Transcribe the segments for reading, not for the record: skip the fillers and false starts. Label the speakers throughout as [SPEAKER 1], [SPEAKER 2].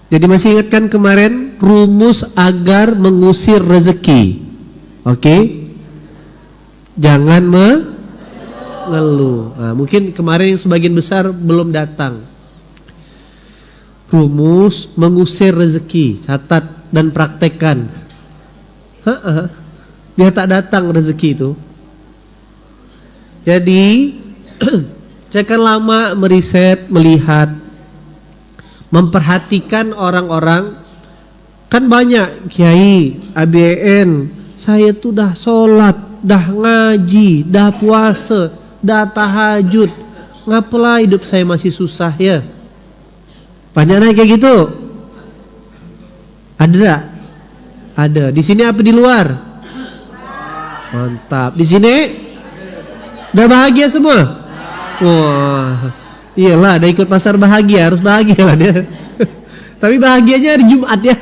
[SPEAKER 1] Jadi masih ingatkan kemarin rumus agar mengusir rezeki. Oke? Jangan mengeluh. Nah, mungkin kemarin yang sebagian besar belum datang. Rumus mengusir rezeki, catat dan praktekkan. Biar tak datang rezeki itu. Jadi saya kan lama meriset, melihat, memperhatikan orang-orang. Kan banyak kiai, ABN, saya tuh dah sholat, dah ngaji, dah puasa, dah tahajud, ngapalah hidup saya masih susah ya? Banyak naik kayak gitu. Ada tak? Ada. Di sini apa di luar? Mantap. Di sini udah bahagia semua? Wah, iyalah, ada ikut pasar bahagia, harus bahagia lah dia. Tapi bahagianya hari Jumat ya.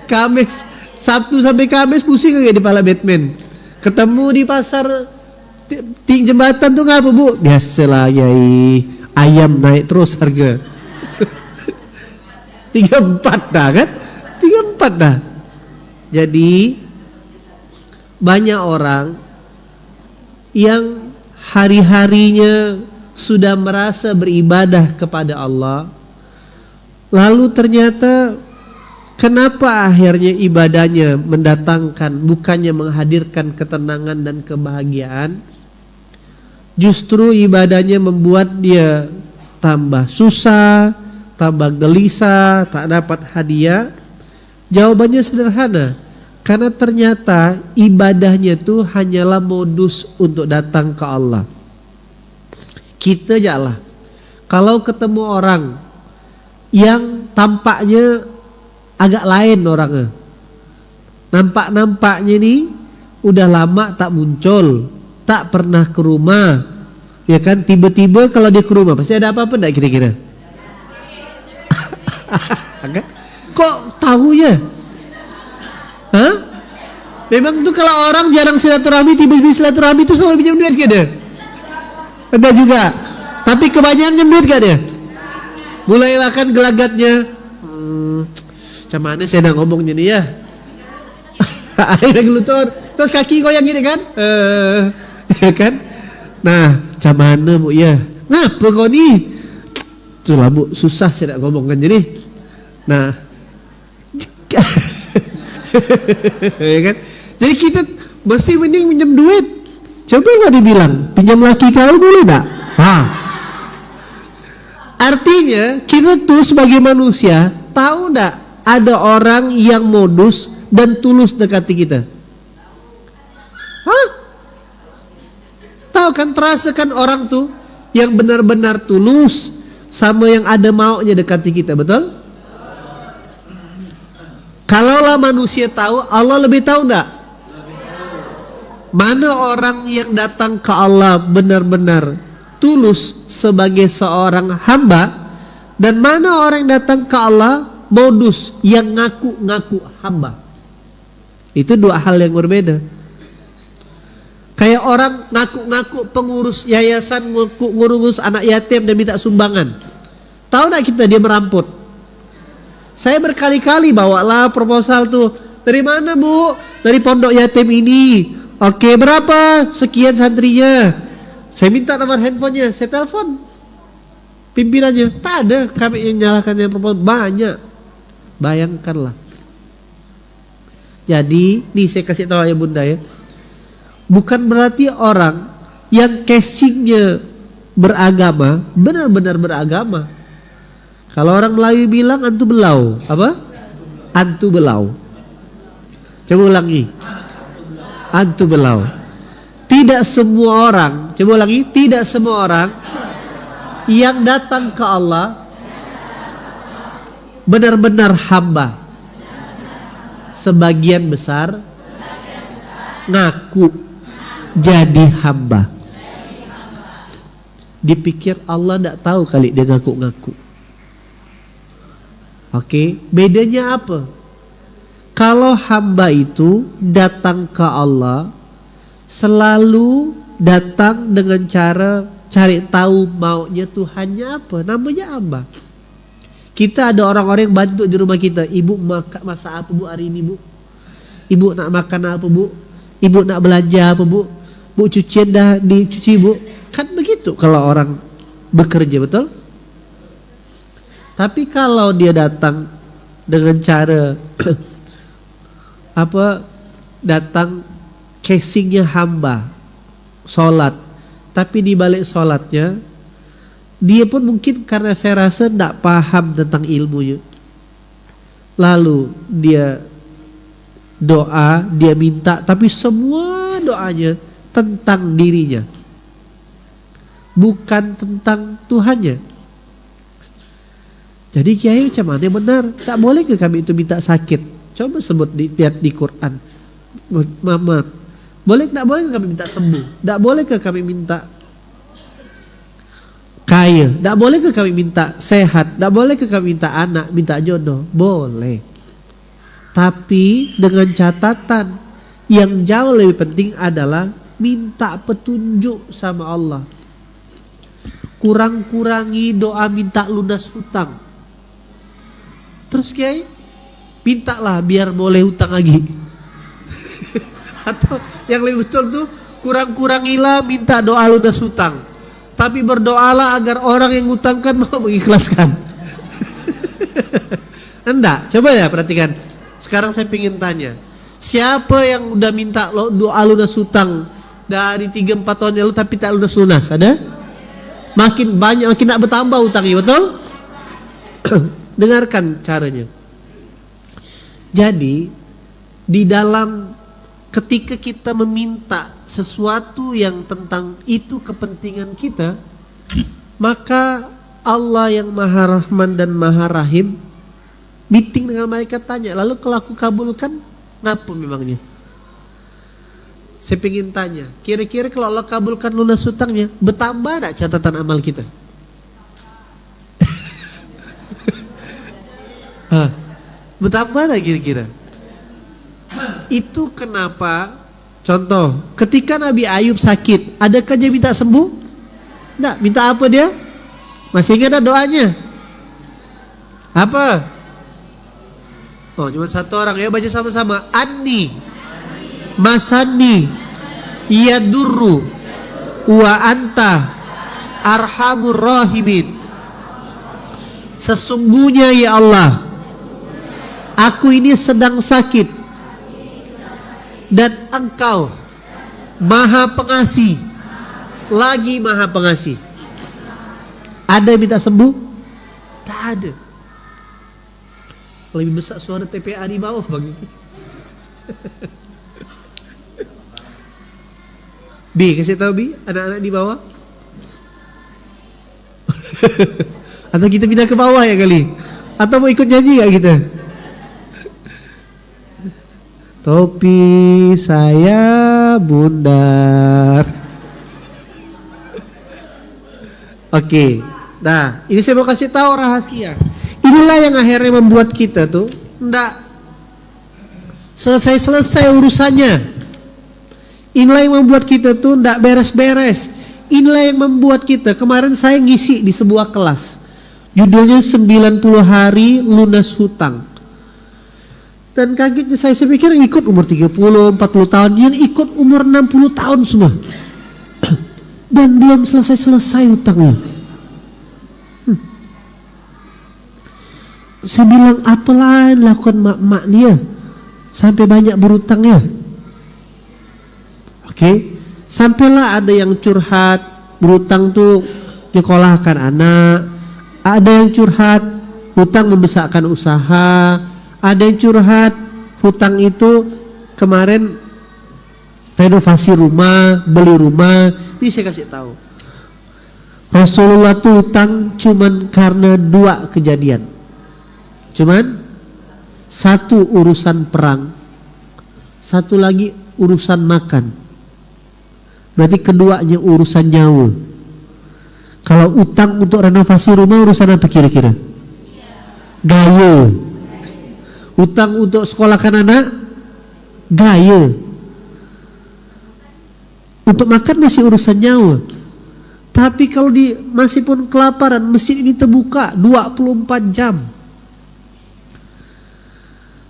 [SPEAKER 1] Kamis, Sabtu sampai Kamis pusing kayak di pala Batman. Ketemu di pasar jembatan tuh ngapa bu? Biasalah yai, ayam naik terus harga. 34 dah kan? 34 dah. Jadi banyak orang yang hari-harinya sudah merasa beribadah kepada Allah, lalu ternyata kenapa akhirnya ibadahnya mendatangkan, bukannya menghadirkan ketenangan dan kebahagiaan, justru ibadahnya membuat dia tambah susah, tambah gelisah, tak dapat hadiah. Jawabannya sederhana, karena ternyata ibadahnya itu hanyalah modus untuk datang ke Allah. Kita ajalah, kalau ketemu orang yang tampaknya agak lain orangnya, nampak-nampaknya nih udah lama tak muncul, tak pernah ke rumah, ya kan, tiba-tiba kalau dia ke rumah pasti ada apa-apa enggak kira-kira? Kok tahu ya? Hah? Memang tuh kalau orang jarang silaturahmi, tiba-tiba silaturahmi itu selalu pinjam duit gak dia? Ada juga. Tapi kebanyakan pinjam duit gak dia? Mulailah kan gelagatnya. Macam mana saya nak ngomongnya nih ya? Akhirnya gelutur, terus kaki goyang gini kan? Ya kan? Nah, macam mana bu ya? Ngapa kau nih? Itulah bu, susah saya nak ngomongkan jadi. Nah, ya kan? Jadi kita masih mending pinjam duit. Coba nggak dibilang pinjam laki kau boleh tak? Artinya kita tuh sebagai manusia tahu tak ada orang yang modus dan tulus dekati kita? Tahu kan, terasa kan orang tuh yang benar-benar tulus sama yang ada maunya dekati kita, betul? Kalaulah manusia tahu, Allah lebih tahu enggak? Mana orang yang datang ke Allah benar-benar tulus sebagai seorang hamba, dan mana orang yang datang ke Allah modus yang ngaku-ngaku hamba. Itu dua hal yang berbeda. Kayak orang ngaku-ngaku pengurus yayasan, ngurus anak yatim dan minta sumbangan. Tahu enggak kita dia merampok? Saya berkali-kali bawalah proposal tuh. Dari mana bu? Dari pondok yatim ini. Oke, berapa? Sekian santrinya. Saya minta nomor handphonenya. Saya telepon pimpinannya. Tak ada kami yang nyalakan yang proposal. Banyak. Bayangkanlah. Jadi, nih saya kasih tahu ya bunda ya. Bukan berarti orang yang casingnya beragama, benar-benar beragama. Kalau orang Melayu bilang antu belau, apa? Antu belau. Coba ulangi. Antu belau. Tidak semua orang, coba ulangi, tidak semua orang yang datang ke Allah benar-benar hamba. Sebagian besar ngaku jadi hamba. Dipikir Allah tidak tahu kali dia ngaku-ngaku. Oke, bedanya apa? Kalau hamba itu datang ke Allah, selalu datang dengan cara cari tahu maunya Tuhannya apa, namanya hamba. Kita ada orang-orang yang bantu di rumah kita. Ibu masak apa bu hari ini bu? Ibu nak makan apa bu? Ibu nak belanja apa bu? Bu cucian dah dicuci bu? Kan begitu kalau orang bekerja, betul? Tapi kalau dia datang dengan cara datang casingnya hamba, sholat, tapi di balik sholatnya dia pun mungkin karena saya rasa tidak paham tentang ilmunya. Lalu dia doa, dia minta, tapi semua doanya tentang dirinya, bukan tentang Tuhannya. Jadi kiai macam mana benar? Tak boleh ke kami itu minta sakit? Coba sebut lihat di Quran. Mama, boleh tak boleh ke kami minta sembuh? Tak boleh ke kami minta kaya? Tak boleh ke kami minta sehat? Tak boleh ke kami minta anak, minta jodoh? Boleh. Tapi dengan catatan yang jauh lebih penting adalah minta petunjuk sama Allah. Kurang-kurangi doa minta lunas hutang. Terus kiai, mintalah biar boleh hutang lagi. Atau yang lebih betul tuh kurang-kurangilah minta doa lunas hutang, tapi berdoalah agar orang yang hutangkan mau mengikhlaskan. Enggak, coba ya perhatikan. Sekarang saya ingin tanya, siapa yang udah minta doa lunas hutang dari 3-4 tahun yang lalu tapi tak lunas? Ada? Makin banyak, makin nak bertambah hutangnya, betul? Dengarkan caranya. Jadi di dalam ketika kita meminta sesuatu yang tentang itu kepentingan kita, maka Allah yang Maha Rahman dan Maha Rahim meeting dengan malaikat tanya, lalu kalau aku kabulkan ngapa memangnya? Saya ingin tanya, kira-kira kalau Allah kabulkan lunas hutangnya, bertambah tak catatan amal kita? Bertambah tak kira-kira? Itu kenapa, contoh, ketika Nabi Ayub sakit, adakah dia minta sembuh? Enggak, minta apa dia? Masih ingat doanya? Apa? Oh, cuma satu orang ya, baca sama-sama. Anni masani yadurru wa anta arhamur rahimin. Sesungguhnya ya Allah, aku ini sedang sakit dan Engkau Maha Pengasih lagi Maha Pengasih. Ada yang minta sembuh? Tak ada. Lebih besar suara TPA di bawah bagi. B, kasih tahu B, anak-anak di bawah. Atau kita pindah ke bawah ya kali? Atau mau ikut nyanyi gak kita? Topi saya bundar. Oke. Nah, ini saya mau kasih tahu rahasia. Inilah yang akhirnya membuat kita tuh enggak selesai urusannya. Inilah yang membuat kita tuh enggak beres-beres. Inilah yang membuat kita, kemarin saya ngisi di sebuah kelas. Judulnya 90 hari lunas hutang. Dan kagetnya saya pikir yang ikut umur 30, 40 tahun, yang ikut umur 60 tahun semua. Dan belum selesai hutangnya. Saya bilang apalah yang lakukan mak-mak dia sampai banyak berutangnya. Oke. Sampailah ada yang curhat berutang tuh nyekolahkan anak, ada yang curhat hutang membesarkan usaha, ada yang curhat hutang itu kemarin renovasi rumah, beli rumah. Ini saya kasih tahu, Rasulullah tuh hutang cuman karena 2 kejadian. Cuman satu urusan perang, satu lagi urusan makan. Berarti keduanya urusan nyawa. Kalau utang untuk renovasi rumah urusan apa kira-kira? Gaya. Utang untuk sekolahkan anak? Gaya. Untuk makan masih urusan nyawa. Tapi kalau masih pun kelaparan, mesin ini terbuka 24 jam.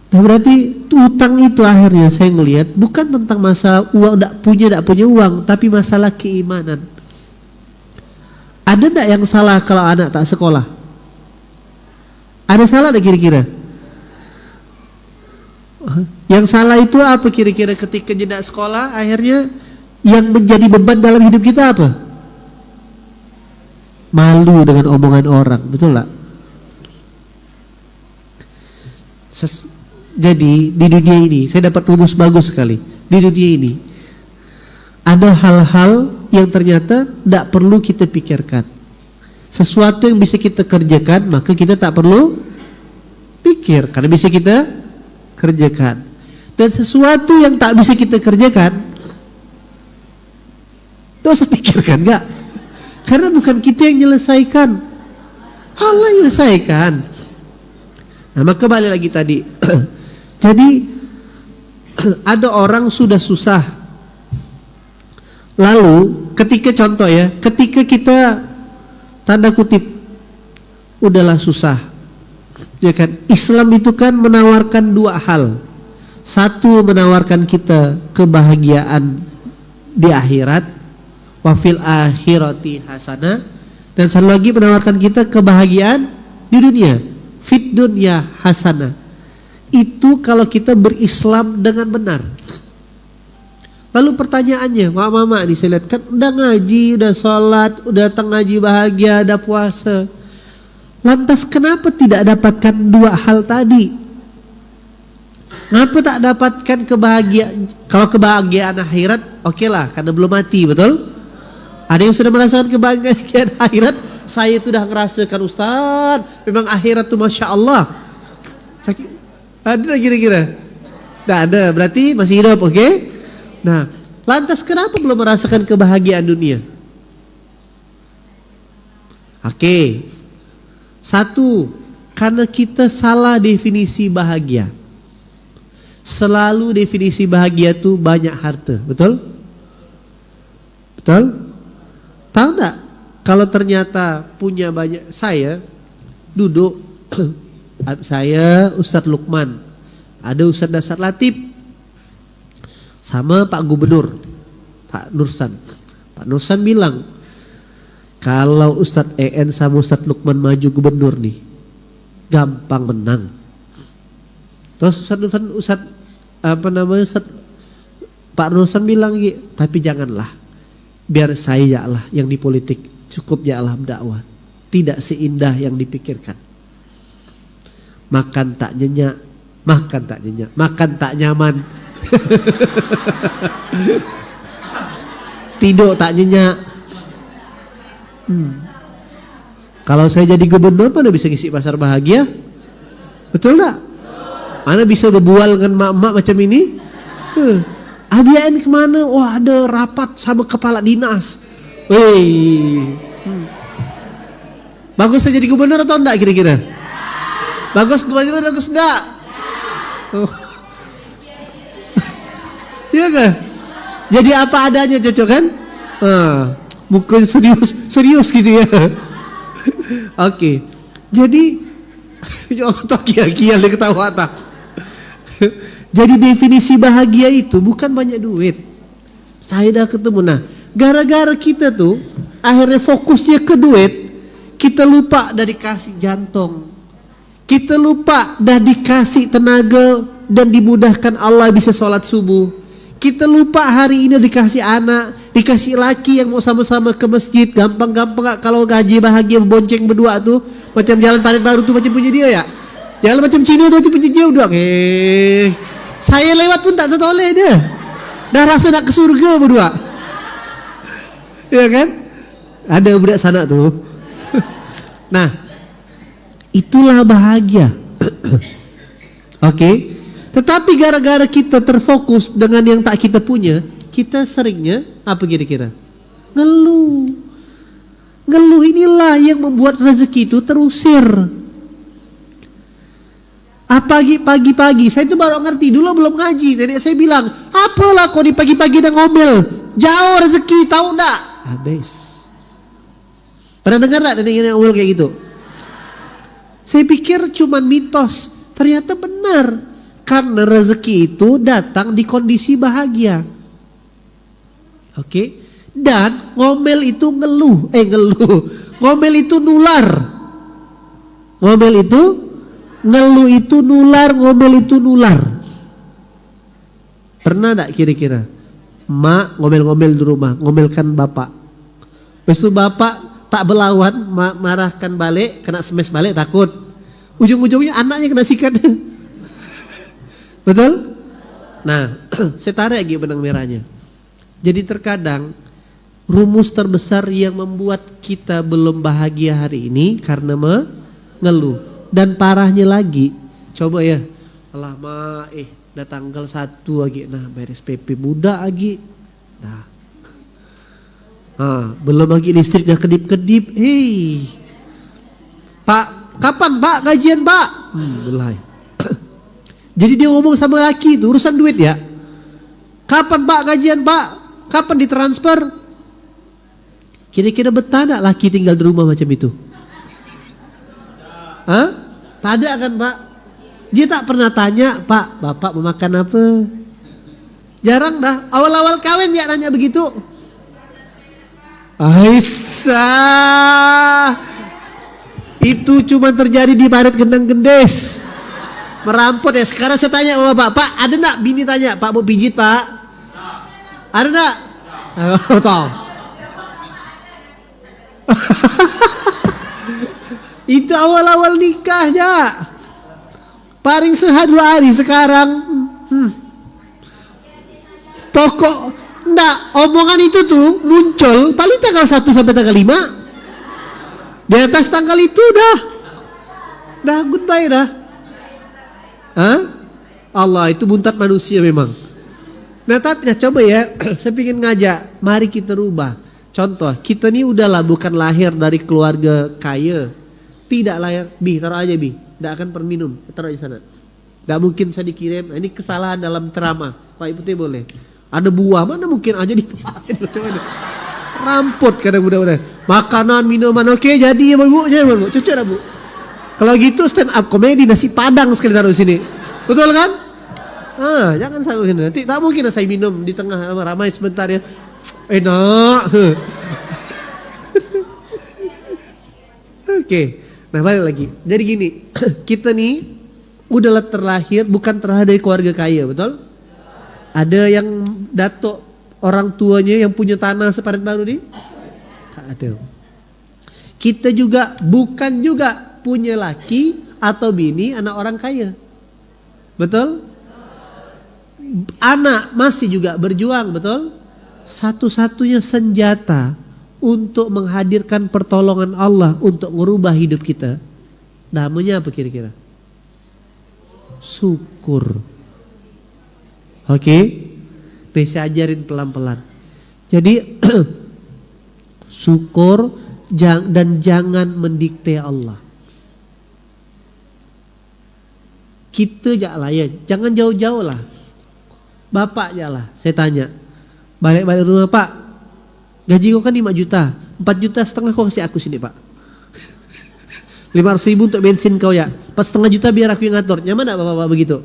[SPEAKER 1] Nah berarti utang itu akhirnya saya ngelihat bukan tentang masalah uang, tidak punya uang, tapi masalah keimanan. Ada tidak yang salah kalau anak tak sekolah? Ada salah tidak kira-kira? Yang salah itu apa kira-kira ketika jeda sekolah? Akhirnya yang menjadi beban dalam hidup kita apa? Malu dengan omongan orang, betul tak? Jadi di dunia ini saya dapat rumus bagus sekali. Di dunia ini ada hal-hal yang ternyata tidak perlu kita pikirkan. Sesuatu yang bisa kita kerjakan maka kita tak perlu pikir karena bisa kita kerjakan. Dan sesuatu yang tak bisa kita kerjakan tidak usah pikirkan, enggak. Karena bukan kita yang menyelesaikan, Allah yang menyelesaikan. Nah maka balik lagi tadi. Jadi ada orang sudah susah. Lalu ketika contoh ya, ketika kita tanda kutip udahlah susah, ya kan? Islam itu kan menawarkan dua hal. Satu menawarkan kita kebahagiaan di akhirat, wa fil akhirati hasanah, dan satu lagi menawarkan kita kebahagiaan di dunia, fid dunya hasanah. Itu kalau kita berislam dengan benar. Lalu pertanyaannya, mama nih saya lihat kan udah ngaji, udah sholat, udah datang ngaji bahagia, udah puasa. Lantas kenapa tidak dapatkan dua hal tadi? Kenapa tak dapatkan kebahagiaan? Kalau kebahagiaan akhirat, oke lah, karena belum mati, betul? Ada yang sudah merasakan kebahagiaan akhirat? Saya itu udah ngerasakan Ustaz, memang akhirat tuh Masya Allah. Ada kira-kira? Tidak ada, berarti masih hidup, oke? Nah, lantas kenapa belum merasakan kebahagiaan dunia? Oke. Satu, karena kita salah definisi bahagia. Selalu definisi bahagia itu banyak harta, betul? Betul? Tahu enggak? Kalau ternyata punya banyak, saya duduk saya Ustadz Lukman, ada Ustadz Dasar Latif, sama Pak Gubernur, Pak Nursan. Pak Nursan bilang, kalau Ustadz EN sama Ustadz Lukman maju gubernur nih, gampang menang. Terus Ustadz Pak Nursan bilang, tapi janganlah, biar saya lah yang di politik, cukup ya Allah dakwah, tidak seindah yang dipikirkan. Makan tak nyenyak, makan tak nyaman. Tidur tak nyenyak. Kalau saya jadi gubernur mana bisa ngisi pasar bahagia? Betul tak? Mana bisa berbual dengan mak-mak macam ini? ABN kemana? Wah ada rapat sama kepala dinas. Bagus saya jadi gubernur atau enggak kira-kira? Bagus gubernur, bagus enggak? Iya kan? Jadi apa adanya cocok kan? Bukan serius gitu ya. Oke. Jadi ya Allah kia-kia dia ketawa tak. Jadi definisi bahagia itu bukan banyak duit. Saya dah ketemu. Nah, gara-gara kita tuh akhirnya fokusnya ke duit, kita lupa dari kasih jantung. Kita lupa dah dikasih tenaga dan dimudahkan Allah bisa sholat subuh. Kita lupa hari ini dikasih anak, dikasih laki yang mau sama-sama ke masjid. Gampang-gampang gak kalau gaji bahagia bonceng berdua tuh. Macam jalan Parit Baru tuh macam punya dia ya. Jalan macam Cina tuh punya dia udah. Saya lewat pun tak tertoleh dia. Dah rasa nak ke surga berdua. Ya kan? Ada budak sana tuh. Nah. Itulah bahagia. Oke. Tetapi gara-gara kita terfokus dengan yang tak kita punya, kita seringnya apa kira-kira? Ngeluh. Ngeluh inilah yang membuat rezeki itu terusir. Pagi-pagi, saya itu baru ngerti, dulu belum ngaji. Nenek saya bilang, apalah kau di pagi-pagi udah ngomel, jauh rezeki, tahu enggak? Habis. Pernah dengar enggak nenek ngomel kayak gitu? Saya pikir cuman mitos, ternyata benar. Karena rezeki itu datang di kondisi bahagia. Oke? Dan ngomel itu ngeluh. Ngomel itu nular. Ngomel itu ngeluh itu nular, ngomel itu nular. Pernah enggak kira-kira mak ngomel-ngomel di rumah, ngomelkan bapak. Habis itu bapak tak berlawan, marahkan balik, kena smash balik, takut. Ujung-ujungnya anaknya kena sikat. Betul? Nah, saya tarik lagi benang merahnya. Jadi terkadang rumus terbesar yang membuat kita belum bahagia hari ini karena mengeluh. Dan parahnya lagi, coba ya, alah mak, udah tanggal 1 lagi, nah bayar SPP muda lagi. Nah, belum lagi listriknya kedip-kedip. Hei, Pak, kapan Pak gajian Pak? Belai. Jadi dia ngomong sama laki itu urusan duit ya. Kapan Pak gajian Pak? Kapan ditransfer? Kira-kira betah gak laki tinggal di rumah macam itu? Hah? Tak ada kan Pak? Dia tak pernah tanya, Pak, Bapak mau makan apa? Jarang dah. Awal-awal kawin dia nanya begitu. Aisyah, itu cuma terjadi di parit gendang gendes. Merampok ya. Sekarang saya tanya sama Bapak, Pak, ada enggak bini tanya, Pak mau pijit Pak? Ada enggak? Tahu. Itu awal-awal nikahnya. Paling sehat 2 hari sekarang. Pokok enggak, omongan itu tuh muncul paling tanggal 1 sampai tanggal 5. Di atas tanggal itu dah goodbye dah. Hah? Allah itu buntat manusia memang. Nah tapi coba ya, saya ingin ngajak, mari kita rubah. Contoh, kita nih udahlah bukan lahir dari keluarga kaya. Tidak lahir, taruh aja tidak akan perminum, taruh di sana. Tidak mungkin saya dikirim, ini kesalahan dalam terama. Pak Ibu boleh. Ada buah, mana mungkin aja rampot kadang budak-budak. Makanan, minuman, oke jadi ya Bu, cocok dah Bu. Kalau gitu stand up komedi nasi padang sekali taruh sini. Betul kan? Jangan taruh sini. Nanti tak mungkin saya minum di tengah ramai sebentar ya. Enak. Oke. Nah balik lagi. Jadi gini, kita nih udahlah terlahir bukan terlahir dari keluarga kaya, betul? Ada yang datuk orang tuanya yang punya tanah separit baru nih? Tak ada. Kita juga bukan juga punya laki atau bini anak orang kaya. Betul? Anak masih juga berjuang, betul? Satu-satunya senjata untuk menghadirkan pertolongan Allah untuk merubah hidup kita. Namanya apa kira-kira? Syukur. Oke? Nih saya ajarin pelan-pelan. Jadi syukur dan jangan mendikte Allah. Kita lah ya, jangan jauh-jauh lah. Bapak lah, saya tanya. Balik-balik rumah, Pak, gaji kau kan 5 juta, 4 juta setengah kau kasih aku sini Pak. 500 ribu untuk bensin kau ya, 4,5 juta biar aku yang ngatur. Nyaman gak bapak-bapak begitu?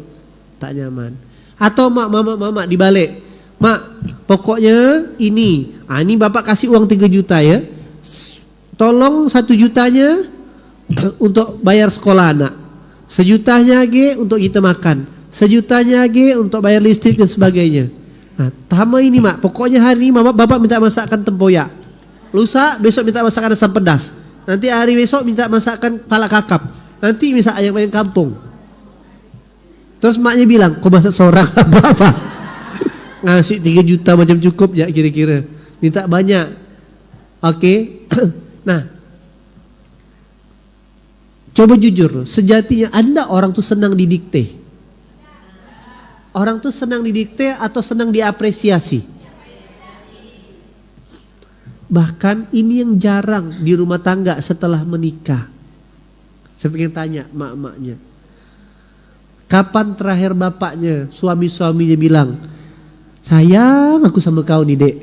[SPEAKER 1] Tak nyaman. Atau mama dibalik, Mak, pokoknya ini bapak kasih uang 3 juta ya, tolong 1 jutanya untuk bayar sekolah anak, 1 jutanya lagi untuk kita makan, 1 jutanya lagi untuk bayar listrik dan sebagainya. Nah, sama ini Mak, pokoknya hari ini bapak minta masakan tempoyak, lusa besok minta masakan asam pedas, nanti hari besok minta masakan pala kakap, nanti misal ayam kampung. Terus maknya bilang, kau masak seorang apa? Ngasih 3 juta macam cukup ya kira-kira, minta banyak. Oke. Nah, coba jujur, sejatinya Anda orang tuh senang didikte? Orang tuh senang didikte atau senang diapresiasi? Bahkan ini yang jarang di rumah tangga setelah menikah. Saya pengen tanya mak-maknya, kapan terakhir bapaknya, suami-suaminya bilang, sayang aku sama kau nih dek?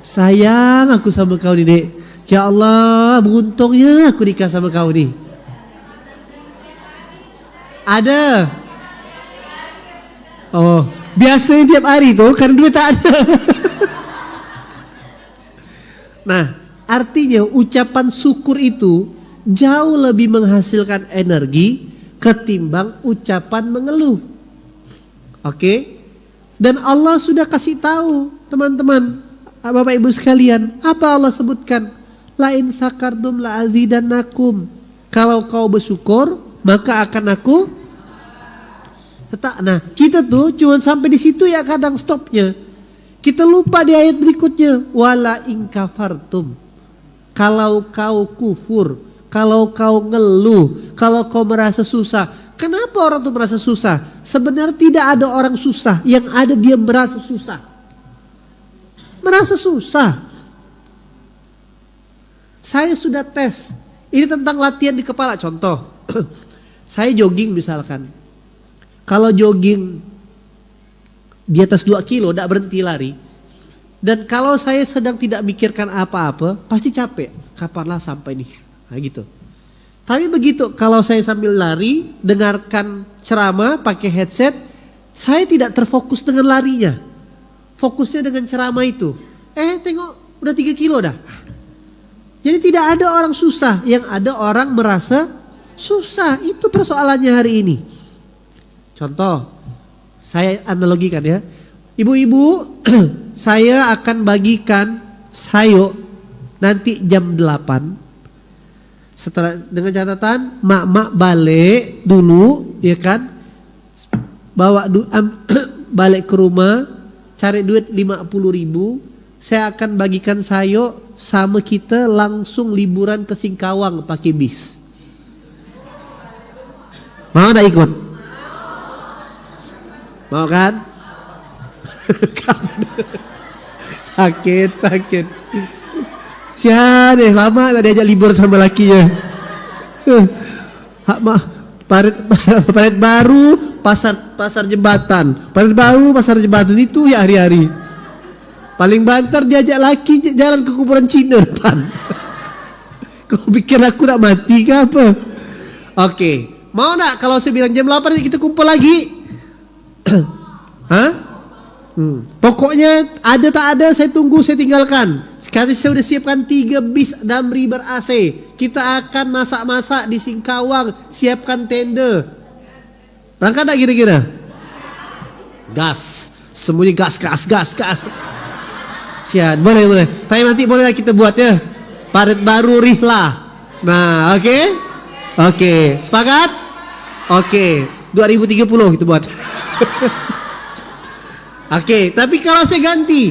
[SPEAKER 1] Sayang aku sama kau nih dek. Ya Allah, beruntungnya aku nikah sama kau nih. Ada. Oh, biasanya tiap hari tuh karena duit tak ada. Nah, artinya ucapan syukur itu jauh lebih menghasilkan energi ketimbang ucapan mengeluh. Oke? Dan Allah sudah kasih tahu, teman-teman, Bapak Ibu sekalian, apa Allah sebutkan? La in sakartum la azidannakum. Kalau kau bersyukur, maka akan aku tetap. Nah, kita tuh cuma sampai di situ ya kadang stopnya. Kita lupa di ayat berikutnya. Wala in kafartum. Kalau kau kufur, kalau kau ngeluh, kalau kau merasa susah. Kenapa orang tuh merasa susah? Sebenarnya tidak ada orang susah, yang ada dia merasa susah. Merasa susah. Saya sudah tes. Ini tentang latihan di kepala. Contoh, saya jogging misalkan. Kalau jogging di atas 2 kilo, tidak berhenti lari. Dan kalau saya sedang tidak mikirkan apa-apa, pasti capek. Kapanlah sampai nih? Nah gitu. Tapi begitu, kalau saya sambil lari, dengarkan ceramah, pakai headset, saya tidak terfokus dengan larinya. Fokusnya dengan ceramah itu. Tengok, udah 3 kilo dah. Jadi tidak ada orang susah, yang ada orang merasa susah. Itu persoalannya hari ini. Contoh, saya analogikan ya. Ibu-ibu, saya akan bagikan sayur nanti jam 8. Setelah, dengan catatan mak balik dulu, ya kan? Bawa balik ke rumah, cari duit 50.000. Saya akan bagikan sayur sama kita langsung liburan ke Singkawang pakai bis. Mau gak ikut? Mau kan? Sakit. Siapa deh, lama tak diajak libur sama lakinya. Parit baru, pasar jembatan. Parit baru, pasar jembatan itu ya hari-hari. Paling banter diajak laki jalan ke kuburan Cina depan. Kau pikir aku nak mati ke apa? Oke, mau nak kalau saya bilang jam 8 kita kumpul lagi? Hah? Pokoknya ada tak ada saya tunggu, saya tinggalkan. Sekarang saya sudah siapkan 3 bis Damri ber-AC. Kita akan masak-masak di Singkawang, siapkan tenda. Berangkat tak kira-kira? Gas, semuanya gas. Sian, boleh. Tapi nanti bolehlah kita buat ya. Parit baru rihlah. Nah, oke. Sepakat? Oke. 2030 kita buat. Oke, tapi kalau saya ganti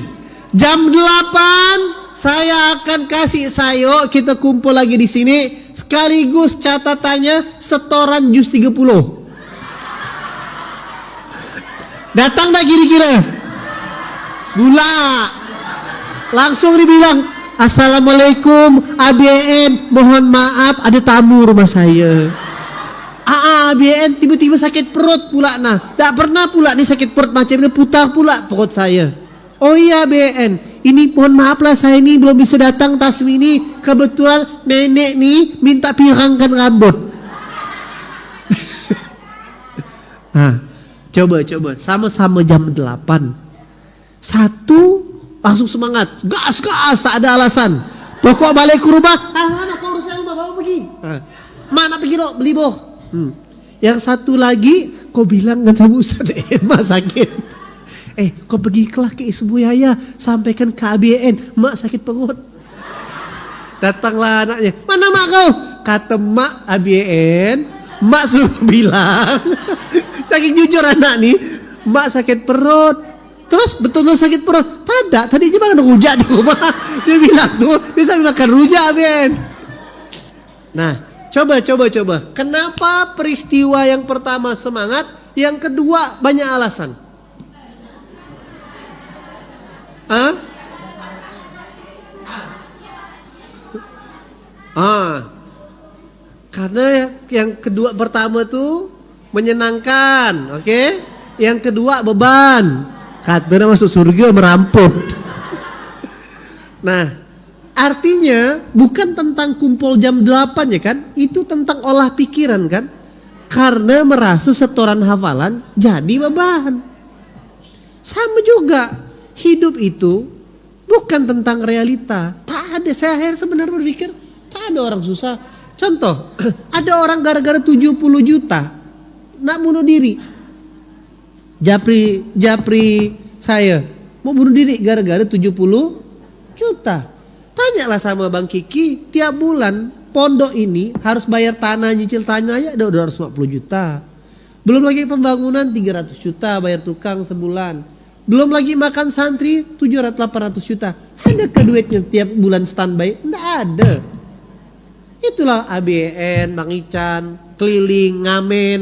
[SPEAKER 1] jam 8 saya akan kasih sayur, kita kumpul lagi di sini sekaligus catatannya setoran jus 30. Datang tak kira-kira? Gula. Langsung dibilang, Assalamualaikum ABN, mohon maaf ada tamu rumah saya. ABN tiba-tiba sakit perut pula. Nah, tak pernah pula nih sakit perut macam ini, putar pula perut saya. Oh iya BN, ini mohon maaf lah saya ini belum bisa datang Tasmi ini, kebetulan nenek nih minta pirangkan rambut. Coba sama-sama jam 8. Satu langsung semangat, gas, tak ada alasan. Pokok balik ke rumah, nak kau urusan rumah, bawa pergi. Mana pergi dok, beli boh. Yang satu lagi, kau bilang kan sama Ustaz mak sakit. Kau pergi kelah ke Ibu Yaya, sampaikan ke ABN, mak sakit perut. Datanglah anaknya, mana mak kau? Kata mak ABN, mak suruh bilang, saking jujur anak nih, mak sakit perut. Terus betul-betul sakit perut? Tidak, tadi aja makan rujak di rumah. Dia bilang tuh, bisa makan rujak Ben. Nah, coba. Kenapa peristiwa yang pertama semangat, yang kedua banyak alasan? Karena yang kedua pertama tuh menyenangkan, oke? Yang kedua beban. Katanya masuk surga merampok. Nah, Artinya bukan tentang kumpul jam 8 ya kan, itu tentang olah pikiran kan. Karena merasa setoran hafalan jadi beban. Sama juga, hidup itu bukan tentang realita. Tak ada, saya akhirnya sebenarnya berpikir, tak ada orang susah. Contoh, ada orang gara-gara 70 juta nak bunuh diri. Japri saya mau bunuh diri gara-gara 70 juta. Tanyalah sama Bang Kiki, tiap bulan pondok ini harus bayar tanah, nyicil tanah ya ada 250 juta. Belum lagi pembangunan 300 juta bayar tukang sebulan. Belum lagi makan santri 700-800 juta. Adakah duitnya tiap bulan standby? Tidak ada. Itulah ABN, Bang Ican, keliling, ngamen.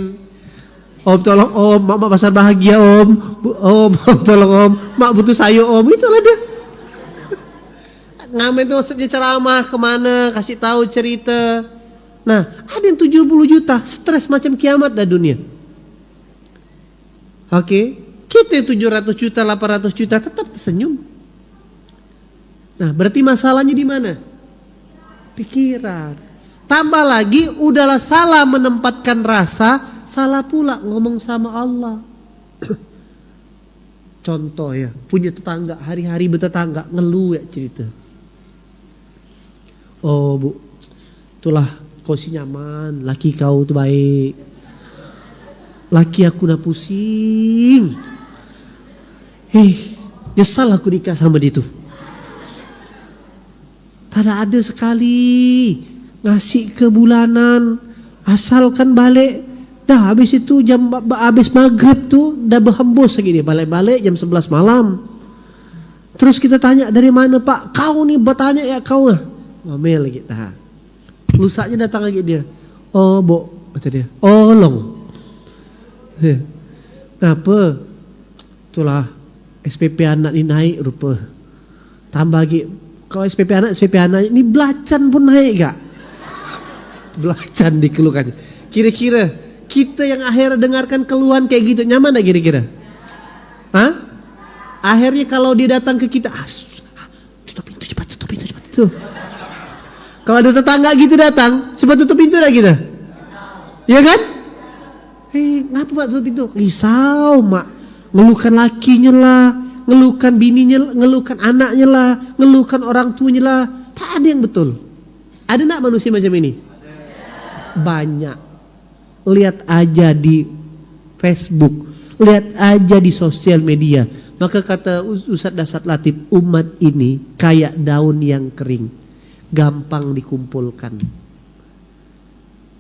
[SPEAKER 1] Om tolong om, mak pasar bahagia om. Om tolong om, mak butuh sayur om. Itulah dia. Ngamen itu maksudnya ceramah kemana, kasih tahu cerita. Nah, ada yang 70 juta, stres macam kiamat dah dunia. Oke, kita yang 700 juta, 800 juta tetap tersenyum. Nah, berarti masalahnya di mana? Pikiran. Tambah lagi, udahlah salah menempatkan rasa, salah pula ngomong sama Allah. Contoh ya, punya tetangga, hari-hari bertetangga, ngeluh ya cerita. Oh bu, itulah kau si nyaman, laki kau tuh baik. Laki aku nak pusing. Nyesal aku nikah sama dia tuh. Tak ada sekali ngasih ke bulanan, asalkan balik. Dah habis itu habis maghrib tuh dah berhembus lagi dia balik jam 11 malam. Terus kita tanya dari mana pak? Kau nih bertanya ya kau lah. Ngomel lagi dah. Lusaknya datang lagi dia. Oh bo, kata dia. Oh long. Kenapa? Itulah SPP anak ini naik rupa. Tambah lagi. Kalau SPP anak ini belacan pun naik gak? Belacan dikeluhkannya. Kira-kira kita yang akhirnya dengarkan keluhan kayak gitu nyaman gak kira-kira? Hah? Akhirnya kalau dia datang ke kita, tutup pintu cepat. Tuh. Kalau ada tetangga gitu datang, cepat tutup pintu dah kita. Ya kan? Ngapa pak tutup pintu? Risau mak, ngeluhkan lakinya lah, ngeluhkan bininya, ngeluhkan anaknya lah, ngeluhkan orang tuanya lah. Tak ada yang betul. Ada nak manusia macam ini? Banyak. Lihat aja di Facebook, lihat aja di sosial media. Maka kata Ustadz Dasat Latif, umat ini kayak daun yang kering, gampang dikumpulkan,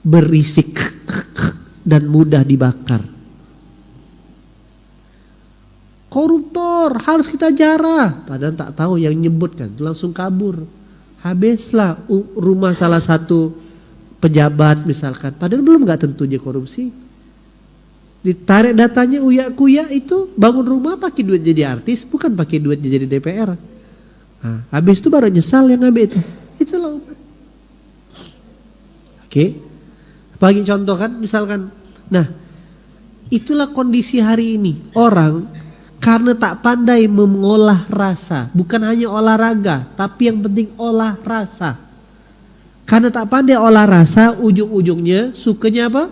[SPEAKER 1] berisik dan mudah dibakar. Koruptor harus kita jarah, padahal tak tahu yang nyebutkan langsung kabur. Habislah rumah salah satu pejabat misalkan, padahal belum nggak tentu dia korupsi. Ditarik datanya uya-kuya itu bangun rumah pakai duit jadi artis, bukan pakai duit jadi DPR. Nah, habis itu baru nyesal yang ngambil itu. Itulah umat. Oke. Bagi contoh kan misalkan. Nah, itulah kondisi hari ini. Orang karena tak pandai mengolah rasa, bukan hanya olahraga, tapi yang penting olah rasa. Karena tak pandai olah rasa, ujung-ujungnya sukanya apa?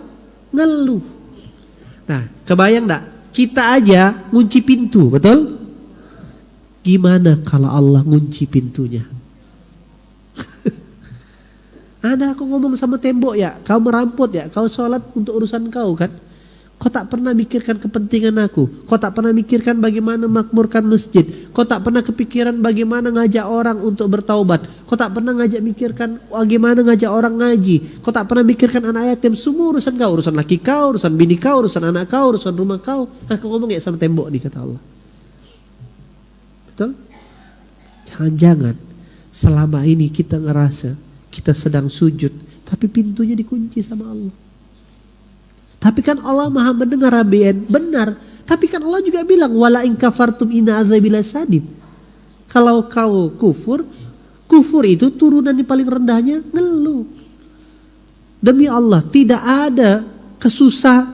[SPEAKER 1] Ngeluh. Nah, kebayang enggak? Kita aja ngunci pintu, betul? Gimana kalau Allah ngunci pintunya? Ada aku ngomong sama tembok ya, kau merampot ya, kau sholat untuk urusan kau kan? Kau tak pernah mikirkan kepentingan aku. Kau tak pernah mikirkan bagaimana makmurkan masjid. Kau tak pernah kepikiran bagaimana ngajak orang untuk bertaubat. Kau tak pernah mikirkan bagaimana ngajak orang ngaji. Kau tak pernah mikirkan anak yatim. Semua urusan kau, urusan laki kau, urusan bini kau, urusan anak kau, urusan rumah kau. Nah, kau ngomong ya sama tembok nih kata Allah. Betul? Jangan-jangan selama ini kita ngerasa kita sedang sujud, tapi pintunya dikunci sama Allah. Tapi kan Allah maha mendengar ABN, benar. Tapi kan Allah juga bilang, wala in kafartum inna adzabil sadid. Kalau kau kufur itu turunan yang paling rendahnya ngeluh. Demi Allah, tidak ada kesusahan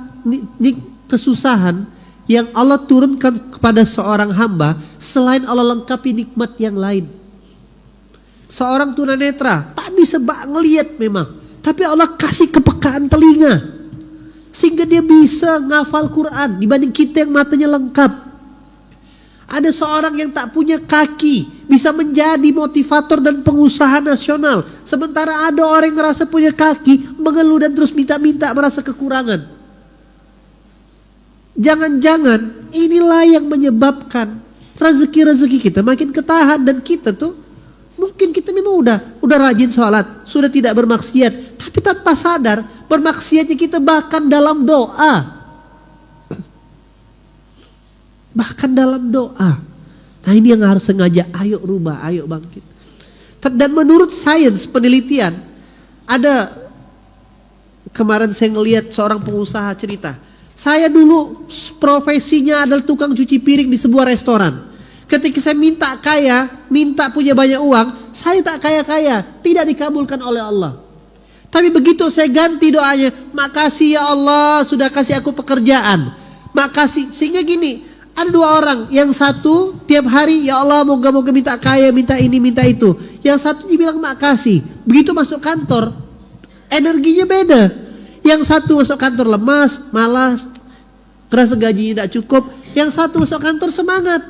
[SPEAKER 1] yang Allah turunkan kepada seorang hamba selain Allah lengkapi nikmat yang lain. seorang tunanetra tak bisa ngelihat memang, tapi Allah kasih kepekaan telinga sehingga dia bisa ngafal Quran dibanding kita yang matanya lengkap. Ada seorang yang tak punya kaki bisa menjadi motivator dan pengusaha nasional, sementara ada orang yang merasa punya kaki mengeluh dan terus minta-minta, merasa kekurangan. Jangan-jangan inilah yang menyebabkan rezeki-rezeki kita makin ketahan, dan kita tuh mungkin kita memang udah rajin sholat, sudah tidak bermaksiat, tapi tanpa sadar bermaksiatnya kita bahkan dalam doa. Bahkan dalam doa. Nah, ini yang harus sengaja, ayo rubah, ayo bangkit. Dan menurut sains penelitian, ada kemarin saya ngelihat seorang pengusaha cerita, saya dulu profesinya adalah tukang cuci piring di sebuah restoran. Ketika saya minta kaya, minta punya banyak uang, saya tak kaya-kaya, tidak dikabulkan oleh Allah. Tapi begitu saya ganti doanya, makasih ya Allah sudah kasih aku pekerjaan, makasih. Sehingga gini, ada dua orang, yang satu tiap hari ya Allah moga-moga minta kaya, minta ini, minta itu. Yang satu dibilang makasih. Begitu masuk kantor, energinya beda. Yang satu masuk kantor lemas, malas, ngerasa gajinya tidak cukup. Yang satu masuk kantor semangat,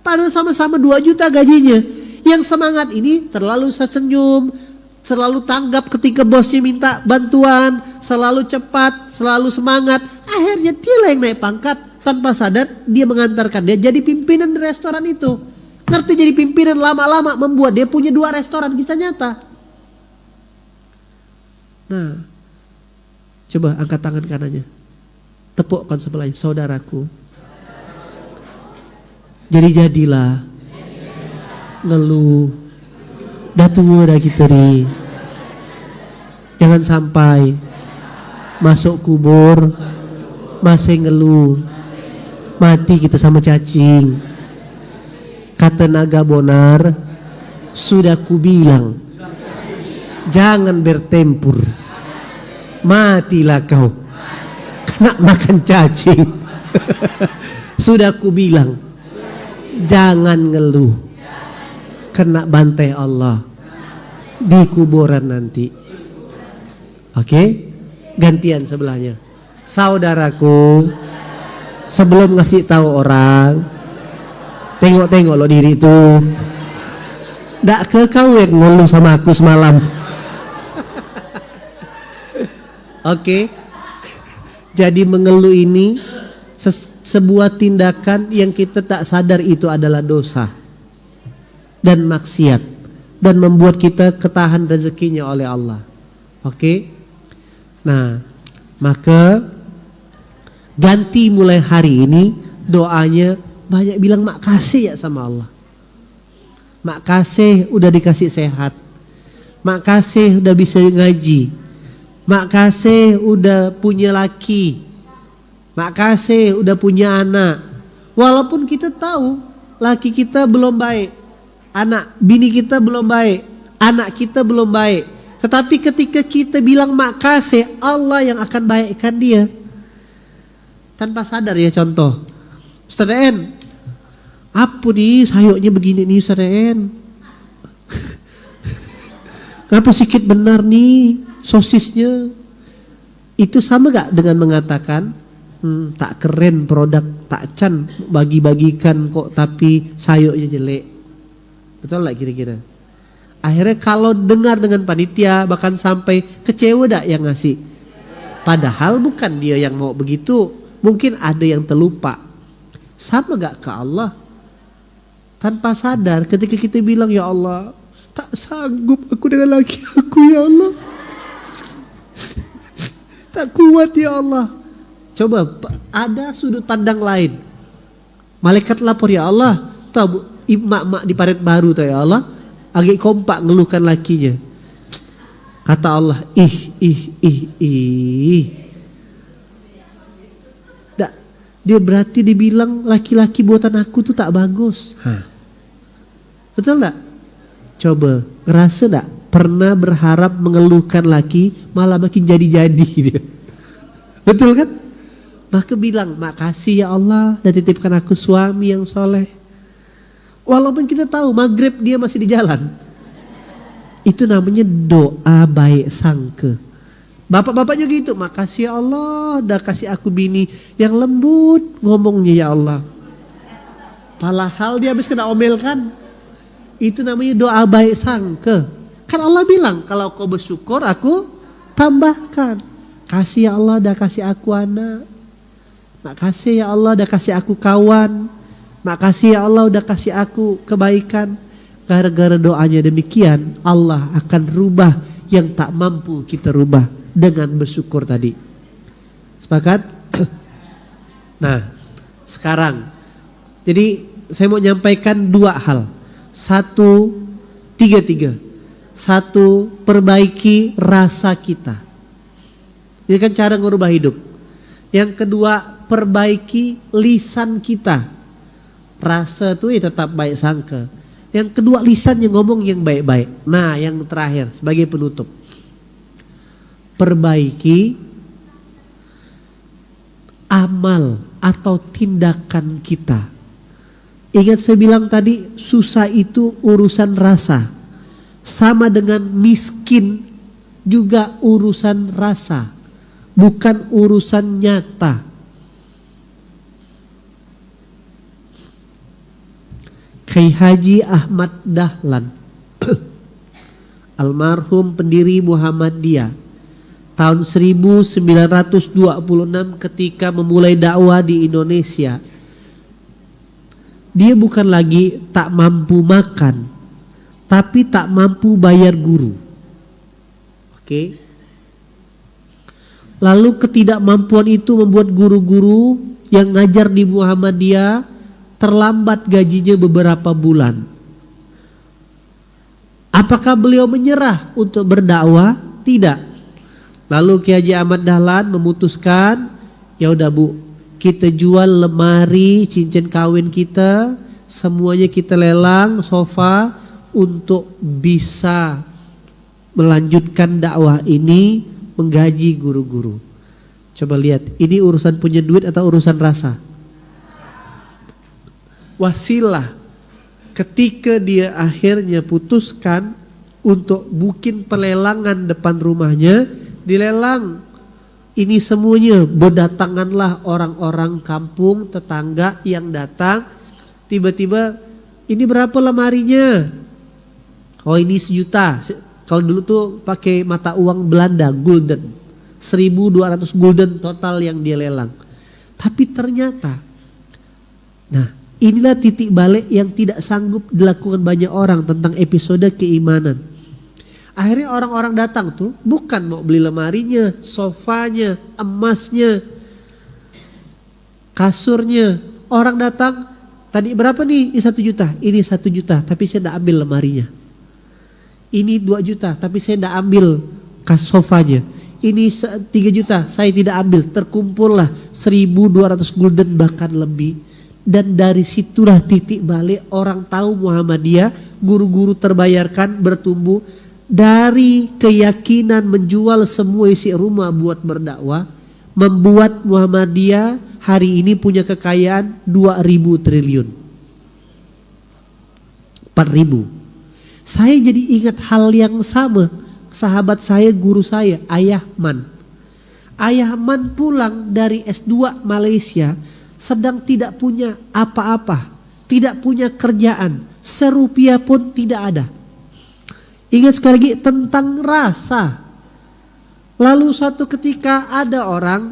[SPEAKER 1] padahal sama-sama 2 juta gajinya. Yang semangat ini terlalu senyum, selalu tanggap ketika bosnya minta bantuan, selalu cepat, selalu semangat. Akhirnya dia yang naik pangkat. Tanpa sadar dia mengantarkan dia jadi pimpinan di restoran itu. Ngerti, jadi pimpinan lama-lama membuat dia punya 2 restoran, kisah nyata. Nah, coba angkat tangan kanannya, tepukkan sebelahnya, saudaraku. Jadilah ngeluh, dah tua dah kita nih. Jangan sampai masuk kubur masih ngeluh, mati kita sama cacing. Kata naga bonar, sudah kubilang jangan bertempur, matilah kau kena makan cacing. Sudah kubilang jangan ngeluh, kena bantai Allah di kuburan nanti. Oke, gantian sebelahnya. Saudaraku, sebelum ngasih tahu orang, tengok-tengok lo diri itu. Ndak kekawin ngeluh sama aku semalam. Oke. Jadi mengeluh ini sebuah tindakan yang kita tak sadar itu adalah dosa dan maksiat, dan membuat kita ketahan rezekinya oleh Allah. Oke. Nah, maka ganti mulai hari ini doanya banyak bilang makasih ya sama Allah. Makasih udah dikasih sehat, makasih udah bisa ngaji, makasih udah punya laki, makasih udah punya anak. Walaupun kita tahu laki kita belum baik, anak bini kita belum baik, anak kita belum baik, tetapi ketika kita bilang makasih, Allah yang akan baikkan dia. Tanpa sadar ya, contoh, Ustaz En, apa nih sayurnya begini nih Ustaz En? Kenapa sikit benar nih sosisnya? Itu sama gak dengan mengatakan tak keren produk, tak can bagi-bagikan kok tapi sayurnya jelek? Betul gak kira-kira? Akhirnya kalau dengar dengan panitia bahkan sampai kecewa dak yang ngasih. Padahal bukan dia yang mau begitu. Mungkin ada yang terlupa. Sama gak ke Allah? Tanpa sadar ketika kita bilang ya Allah, tak sanggup aku dengan laki aku ya Allah. Tak kuat ya Allah. Coba ada sudut pandang lain. Malaikat lapor ya Allah, tahu mak-mak di Parit Baru tuh ya Allah, agak kompak ngeluhkan lakinya. Kata Allah, dia berarti dibilang laki-laki buatan aku tuh tak bagus. Betul gak? Coba ngerasa gak pernah berharap mengeluhkan laki malah makin jadi-jadi dia? Betul kan? Maka bilang makasih ya Allah dan titipkan aku suami yang soleh. Walaupun kita tahu maghrib dia masih di jalan, Itu namanya doa baik sangka. Bapak-bapak juga gitu, makasih ya Allah udah kasih aku bini yang lembut ngomongnya ya Allah. Padahal dia habis kena omel kan. Itu namanya doa baik sangka. Kan Allah bilang kalau kau bersyukur aku tambahkan. Kasih ya Allah udah kasih aku anak. Makasih ya Allah udah kasih aku kawan. Makasih ya Allah udah kasih aku kebaikan. Gara-gara doanya demikian, Allah akan rubah yang tak mampu kita rubah dengan bersyukur tadi. Sepakat? Nah, sekarang. Jadi saya mau nyampaikan dua hal. Satu, tiga. Satu, perbaiki rasa kita. Ini kan cara ngubah hidup. Yang kedua, perbaiki lisan kita. Rasa itu ya tetap baik sangka. Yang kedua, lisan yang ngomong yang baik-baik. Nah, yang terakhir sebagai penutup. Perbaiki amal atau tindakan kita. Ingat saya bilang tadi, susah itu urusan rasa. Sama dengan miskin juga urusan rasa. Bukan urusan nyata. Kiai Haji Ahmad Dahlan almarhum pendiri Muhammadiyah tahun 1926 ketika memulai dakwah di Indonesia. Dia bukan lagi tak mampu makan, tapi tak mampu bayar guru. Oke. Lalu ketidakmampuan itu membuat guru-guru yang ngajar di Muhammadiyah terlambat gajinya beberapa bulan. Apakah beliau menyerah untuk berdakwah? Tidak. Lalu Kiai Haji Ahmad Dahlan memutuskan, ya udah Bu, kita jual lemari, cincin kawin kita, semuanya kita lelang, sofa untuk bisa melanjutkan dakwah ini, menggaji guru-guru. Coba lihat, ini urusan punya duit atau urusan rasa? Wasilah ketika dia akhirnya putuskan untuk bikin pelelangan depan rumahnya, dilelang. Ini semuanya, berdatanganlah orang-orang kampung tetangga yang datang. Tiba-tiba, ini berapa lemarinya? Oh, ini 1 juta. Kalau dulu tuh pakai mata uang Belanda, gulden. 1.200 gulden total yang dia lelang. Tapi ternyata, nah, inilah titik balik yang tidak sanggup dilakukan banyak orang tentang episode keimanan. Akhirnya orang-orang datang tuh bukan mau beli lemarinya, sofanya, emasnya, kasurnya. Orang datang, tadi berapa nih? Ini 1 juta, ini 1 juta, tapi saya tidak ambil lemarinya. Ini 2 juta, tapi saya tidak ambil sofanya. Ini 3 juta, saya tidak ambil. Terkumpullah 1.200 gulden bahkan lebih. Dan dari situlah titik balik orang tahu Muhammadiyah, guru-guru terbayarkan, bertumbuh. Dari keyakinan menjual semua isi rumah buat berdakwah, membuat Muhammadiyah hari ini punya kekayaan 2.000 triliun. 4.000. Saya jadi ingat hal yang sama. Sahabat saya, guru saya, Ayah Man. Ayah Man pulang dari S2 Malaysia, sedang tidak punya apa-apa, tidak punya kerjaan, serupiah pun tidak ada. Ingat sekali lagi tentang rasa. Lalu suatu ketika ada orang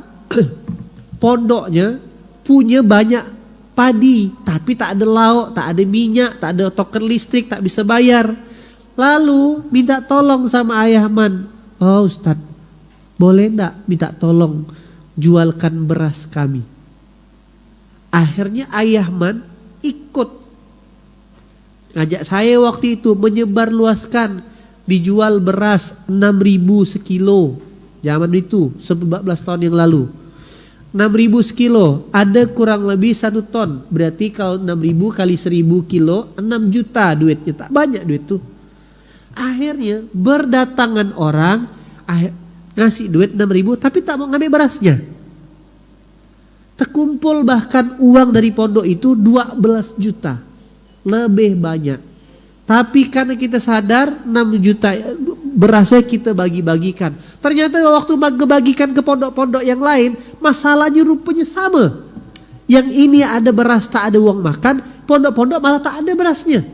[SPEAKER 1] pondoknya punya banyak padi, tapi tak ada lauk, tak ada minyak, tak ada token listrik, tak bisa bayar. Lalu minta tolong sama Ayah Man. Oh Ustaz, boleh enggak minta tolong jualkan beras kami? Akhirnya Ayah Man ikut ngajak saya waktu itu menyebarluaskan, dijual beras 6.000 sekilo. Zaman itu 14 tahun yang lalu. 6.000 sekilo, ada kurang lebih 1 ton. Berarti kalau 6.000 kali 1.000 kilo 6 juta duitnya, tak banyak duit tuh. Akhirnya berdatangan orang ngasih duit 6.000 tapi tak mau ngambil berasnya. Terkumpul bahkan uang dari pondok itu 12 juta. Lebih banyak. Tapi karena kita sadar 6 juta berasnya kita bagi-bagikan. Ternyata waktu bagikan ke pondok-pondok yang lain, masalahnya rupanya sama. Yang ini ada beras, tak ada uang makan, pondok-pondok malah tak ada berasnya.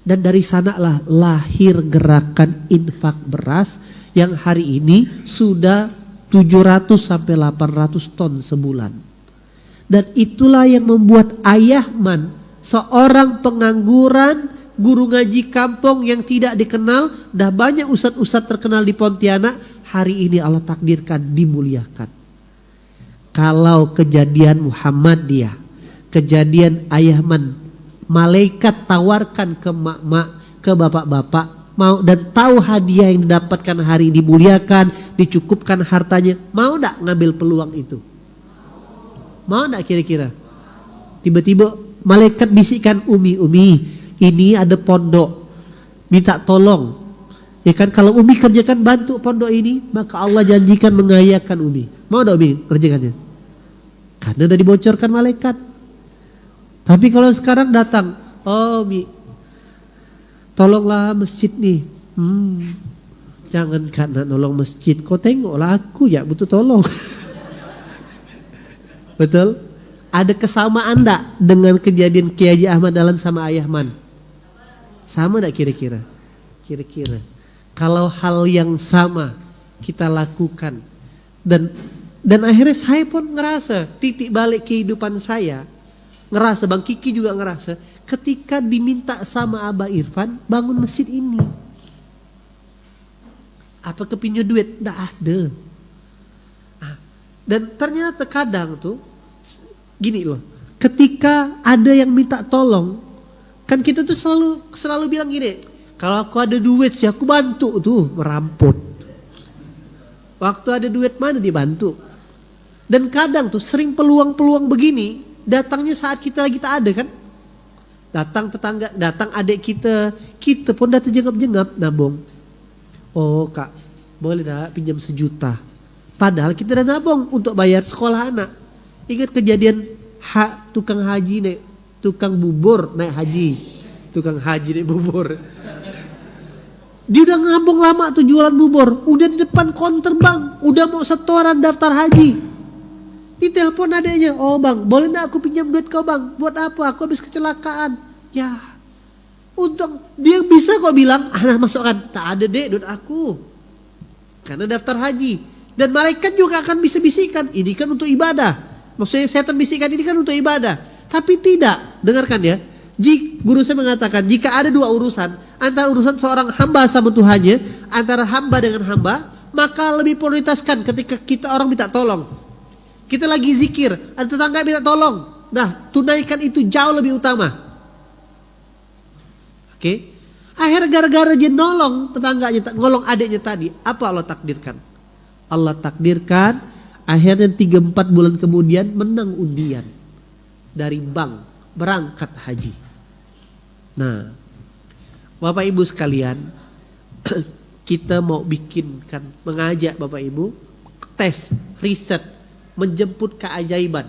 [SPEAKER 1] Dan dari sanalah lahir gerakan infak beras yang hari ini sudah 700 sampai 800 ton sebulan. Dan itulah yang membuat Ayahman, seorang pengangguran, guru ngaji kampung yang tidak dikenal, dah banyak ustadz-ustadz terkenal di Pontianak, hari ini Allah takdirkan dimuliakan. Kalau kejadian Muhammadiyah, kejadian Ayahman, malaikat tawarkan ke mak-mak, ke bapak-bapak, mau dan tahu hadiah yang didapatkan hari dimuliakan, dicukupkan hartanya, mau tak ngambil peluang itu? Mau tak kira-kira? Tiba-tiba malaikat bisikkan, Umi, ini ada pondok, minta tolong. Ya kan, kalau Umi kerjakan bantu pondok ini, maka Allah janjikan mengayakan Umi. Mau tak Umi kerjakannya? Karena udah dibocorkan malaikat. Tapi kalau sekarang datang, oh Umi, tolonglah masjid nih. Jangan karena nolong masjid, kau tengoklah aku ya butuh tolong. Betul? Ada kesamaan enggak dengan kejadian Kiai Haji Ahmad Dahlan sama Ayahman? Sama enggak kira-kira? Kira-kira. Kalau hal yang sama kita lakukan dan akhirnya saya pun ngerasa titik balik kehidupan saya, ngerasa Bang Kiki juga ngerasa ketika diminta sama Abah Irfan bangun masjid ini. Apa kepinjau duit? Nggak ada. Dan ternyata kadang tuh gini loh, ketika ada yang minta tolong, kan kita tuh selalu bilang gini, kalau aku ada duit sih aku bantu tuh meramput. Waktu ada duit mana dibantu? Dan kadang tuh sering peluang-peluang begini datangnya saat kita lagi tak ada kan? Datang tetangga, datang adik kita pun dah terjengap-jengap nabung. Oh kak, boleh dah pinjam 1 juta. Padahal kita dah nabung untuk bayar sekolah anak. Ingat kejadian tukang haji naik, tukang bubur naik haji. Tukang haji naik bubur. Dia udah nabung lama tuh jualan bubur. Udah di depan konter bang, udah mau setoran daftar haji. Ditelepon adeknya, oh bang, boleh gak aku pinjam duit kau bang? Buat apa? Aku habis kecelakaan. Ya, untung dia bisa kok bilang, anak masukkan, tak ada dek duit aku. Karena daftar haji. Dan malaikat juga akan bisa bisikan, ini kan untuk ibadah. Maksudnya setan bisikan ini kan untuk ibadah. Tapi tidak, dengarkan ya. Guru saya mengatakan, jika ada 2 urusan, antara urusan seorang hamba sama Tuhannya, antara hamba dengan hamba, maka lebih prioritaskan ketika kita orang minta tolong. Kita lagi zikir, ada tetangga minta tolong. Nah, tunaikan itu jauh lebih utama. Oke. Akhirnya gara-gara dia nolong tetangganya, nolong adiknya tadi, apa Allah takdirkan? Allah takdirkan akhirnya 3-4 bulan kemudian menang undian dari bank berangkat haji. Nah, Bapak Ibu sekalian, kita mau bikinkan, mengajak Bapak Ibu tes, riset, menjemput keajaiban.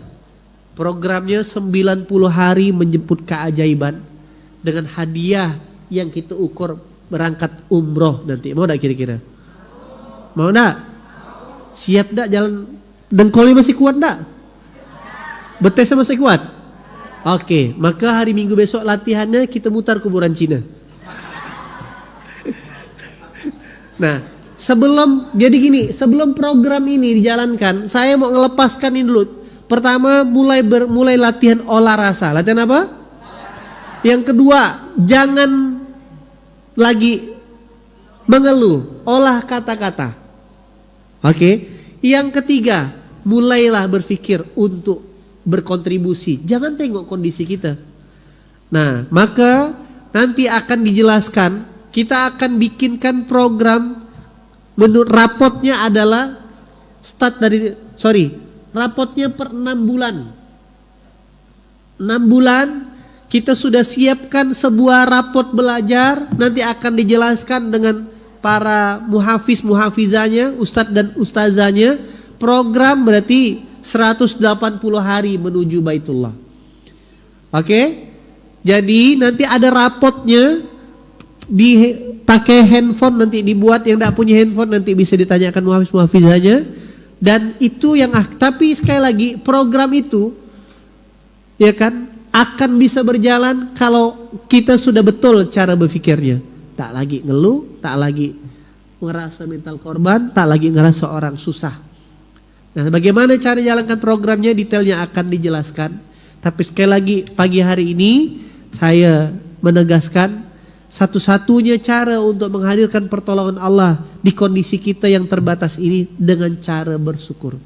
[SPEAKER 1] Programnya 90 hari menjemput keajaiban dengan hadiah yang kita ukur berangkat umroh nanti. Mau enggak kira-kira? Mau enggak? Siap enggak jalan? Dengkulnya masih kuat enggak? Betesnya masih kuat? Oke, maka hari Minggu besok latihannya kita mutar kuburan Cina. Nah, sebelum program ini dijalankan, saya mau ngelepaskan ini dulu. Pertama, mulai latihan olah rasa. Latihan apa? Yang kedua, jangan lagi mengeluh, olah kata-kata. Oke. Yang ketiga, mulailah berpikir untuk berkontribusi. Jangan tengok kondisi kita. Nah, maka nanti akan dijelaskan, kita akan bikinkan program. Menurut rapotnya adalah rapotnya per 6 bulan. 6 bulan kita sudah siapkan sebuah rapot belajar, nanti akan dijelaskan dengan para muhafizanya, ustadz dan ustazanya. Program berarti 180 hari menuju Baitullah. Oke? Jadi nanti ada rapotnya, dipakai handphone, nanti dibuat. Yang tidak punya handphone nanti bisa ditanyakan muhafiz-muhafizahnya. Dan itu yang, tapi sekali lagi program itu ya kan akan bisa berjalan kalau kita sudah betul cara berpikirnya. Tak lagi ngeluh, tak lagi ngerasa mental korban, tak lagi ngerasa orang susah. Nah, bagaimana cara jalankan programnya, detailnya akan dijelaskan. Tapi sekali lagi pagi hari ini saya menegaskan satu-satunya cara untuk menghadirkan pertolongan Allah di kondisi kita yang terbatas ini dengan cara bersyukur.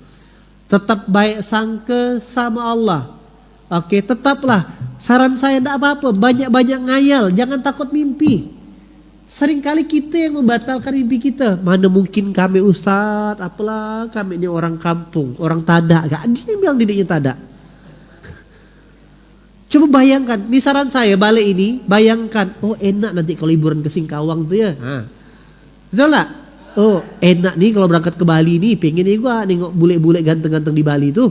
[SPEAKER 1] Tetap baik sangka sama Allah. Oke, tetaplah. Saran saya tidak apa-apa, banyak-banyak ngayal, jangan takut mimpi. Seringkali kita yang membatalkan mimpi kita. Mana mungkin kami ustadz, apalah kami ini orang kampung, orang tadak. Gak dia bilang didiknya tadak. Coba bayangkan, ini saran saya balik ini, bayangkan, oh enak nanti kalau liburan ke Singkawang tuh ya. Betul gak? Oh enak nih kalau berangkat ke Bali nih, pengen nih gua nengok bule-bule ganteng-ganteng di Bali tuh.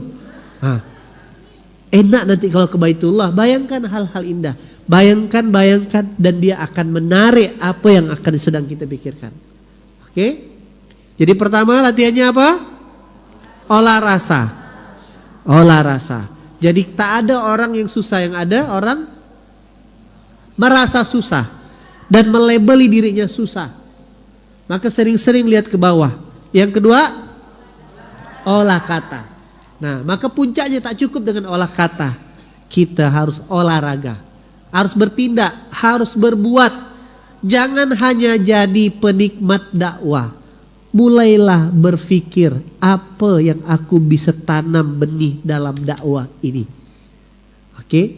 [SPEAKER 1] Enak nanti kalau ke Baitullah, bayangkan hal-hal indah. Bayangkan dan dia akan menarik apa yang akan sedang kita pikirkan. Oke? Jadi pertama latihannya apa? Olah rasa. Olah rasa. Jadi tak ada orang yang susah, yang ada orang merasa susah dan melabeli dirinya susah. Maka sering-sering lihat ke bawah. Yang kedua, olah kata. Nah, maka puncaknya tak cukup dengan olah kata. Kita harus olahraga, harus bertindak, harus berbuat. Jangan hanya jadi penikmat dakwah. Mulailah berpikir apa yang aku bisa tanam benih dalam dakwah ini. Oke?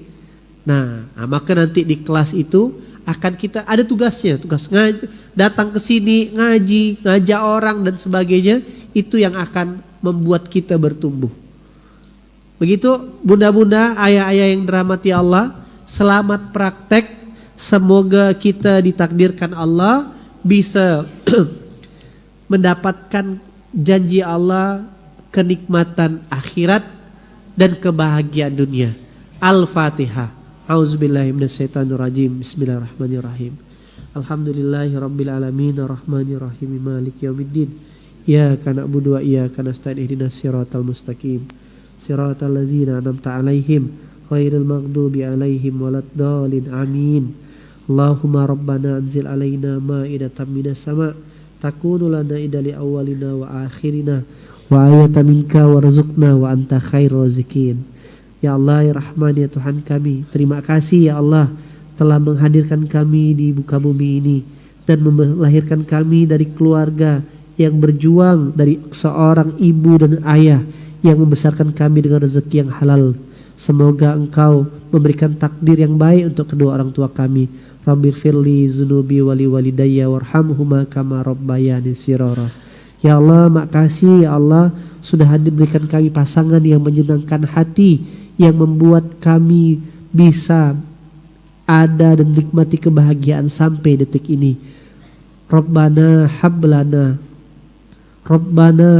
[SPEAKER 1] Nah, maka nanti di kelas itu akan kita ada tugasnya, tugas datang ke sini ngaji, ngajak orang dan sebagainya. Itu yang akan membuat kita bertumbuh. Begitu bunda-bunda, ayah-ayah yang dirahmati Allah, selamat praktek. Semoga kita ditakdirkan Allah bisa mendapatkan janji Allah, kenikmatan akhirat dan kebahagiaan dunia. Al-Fatihah. A'udzubillahi minasyaitonirrajim. Bismillahirrahmanirrahim. Alhamdulillahirabbil alamin arrahmanirrahim maliki yaumiddin. Iyyaka na'budu wa iyyaka nasta'in ihdinas siratal mustaqim. Siratal ladzina an'amta 'alaihim ghairil maghdubi 'alaihim waladdallin. Amin. Allahumma rabbana anzil 'alaina ma'idatan minas sama' takunu lana idali awalina wa akhirina wa ayatan minka warzuqna wa anta khairur razikin. Ya Allah, ya Rahman, ya Tuhan kami, terima kasih ya Allah telah menghadirkan kami di muka bumi ini dan melahirkan kami dari keluarga yang berjuang, dari seorang ibu dan ayah yang membesarkan kami dengan rezeki yang halal. Semoga Engkau memberikan takdir yang baik untuk kedua orang tua kami. Rabbir firli zunubi wali walidayya warhamhuma kama rabbayani shirara. Ya Allah, makasih ya Allah sudah hadir berikan kami pasangan yang menyenangkan hati, yang membuat kami bisa ada dan nikmati kebahagiaan sampai detik ini. Rabbana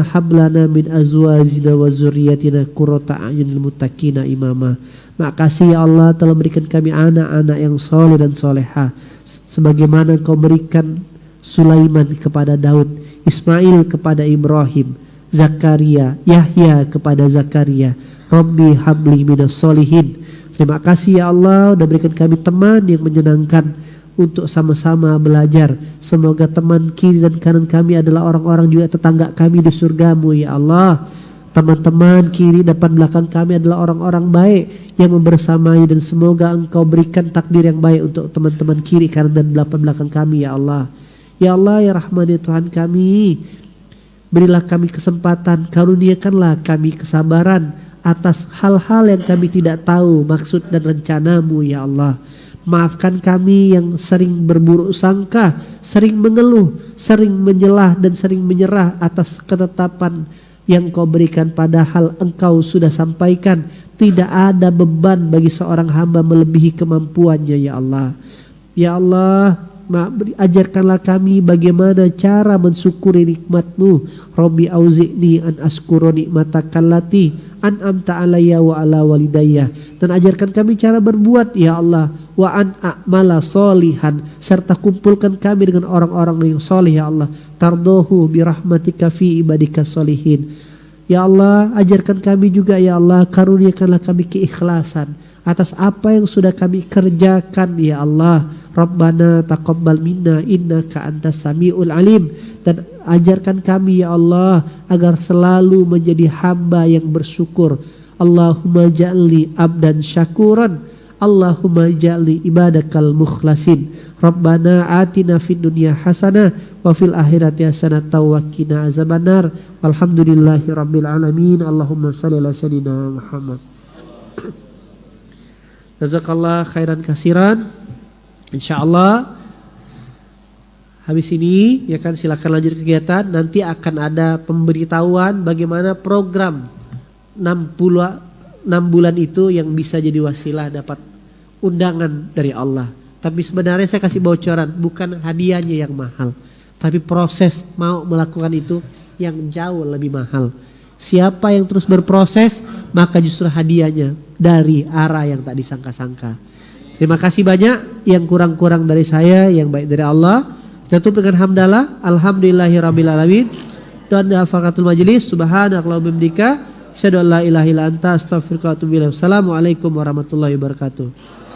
[SPEAKER 1] hablana min azwajina wa zurriyatina qurrata a'yunil muttaqina imama. Makasih ya Allah telah berikan kami anak-anak yang soleh dan soleha, sebagaimana Kau berikan Sulaiman kepada Daud, Ismail kepada Ibrahim, Zakaria, Yahya kepada Zakaria. Rabbi habli minas solihin. Terima kasih ya Allah sudah berikan kami teman yang menyenangkan untuk sama-sama belajar. Semoga teman kiri dan kanan kami adalah orang-orang juga tetangga kami di surgamu ya Allah. Teman-teman kiri depan belakang kami adalah orang-orang baik yang membersamai, dan semoga Engkau berikan takdir yang baik untuk teman-teman kiri kanan dan belakang kami ya Allah. Ya Allah, ya Rahman, ya Tuhan kami, berilah kami kesempatan, karuniakanlah kami kesabaran atas hal-hal yang kami tidak tahu maksud dan rencanamu ya Allah. Maafkan kami yang sering berburuk sangka, sering mengeluh, sering menyelah dan sering menyerah atas ketetapan yang Kau berikan, padahal Engkau sudah sampaikan tidak ada beban bagi seorang hamba melebihi kemampuannya ya Allah. Ya Allah, ajarkanlah kami bagaimana cara mensyukuri nikmat-Mu. Rabbi auzi'ni an askura nikmatakallati an'amta alayya wa ala walidayya. Dan ajarkan kami cara berbuat ya Allah. Wa an a'mala solihan, serta kumpulkan kami dengan orang-orang yang soleh ya Allah. Tardohu birahmatika fi ibadika solihin. Ya Allah, ajarkan kami juga ya Allah, karuniakanlah kami keikhlasan atas apa yang sudah kami kerjakan ya Allah. Rabbana taqabbal minna innaka antas samiul alim. Dan ajarkan kami ya Allah agar selalu menjadi hamba yang bersyukur. Allahumma ja'alni abdan syakuran, Allahumma ja'alni ibadakal mukhlasin. Rabbana atina fid dunya hasanah wa fil akhirati hasanah wa qina azabannar. Walhamdulillahi rabbil alamin. Allahumma shalli ala sayyidina Muhammad. Jazakallah khairan kasiran. Insyaallah habis ini ya kan silakan lanjut kegiatan. Nanti akan ada pemberitahuan bagaimana program 6 bulan itu yang bisa jadi wasilah dapat undangan dari Allah. Tapi sebenarnya saya kasih bocoran, bukan hadiahnya yang mahal, tapi proses mau melakukan itu yang jauh lebih mahal. Siapa yang terus berproses, maka justru hadiahnya dari arah yang tak disangka-sangka. Terima kasih banyak. Yang kurang-kurang dari saya, yang baik dari Allah. Kita tutup dengan hamdalah. Alhamdulillahirabbil alamin. Dan afaqatul majlis. Subhanakallahumma wa bihamdika asyhadu an la ilaha illa anta astaghfiruka wa atubu ilaik. Assalamualaikum warahmatullahi wabarakatuh.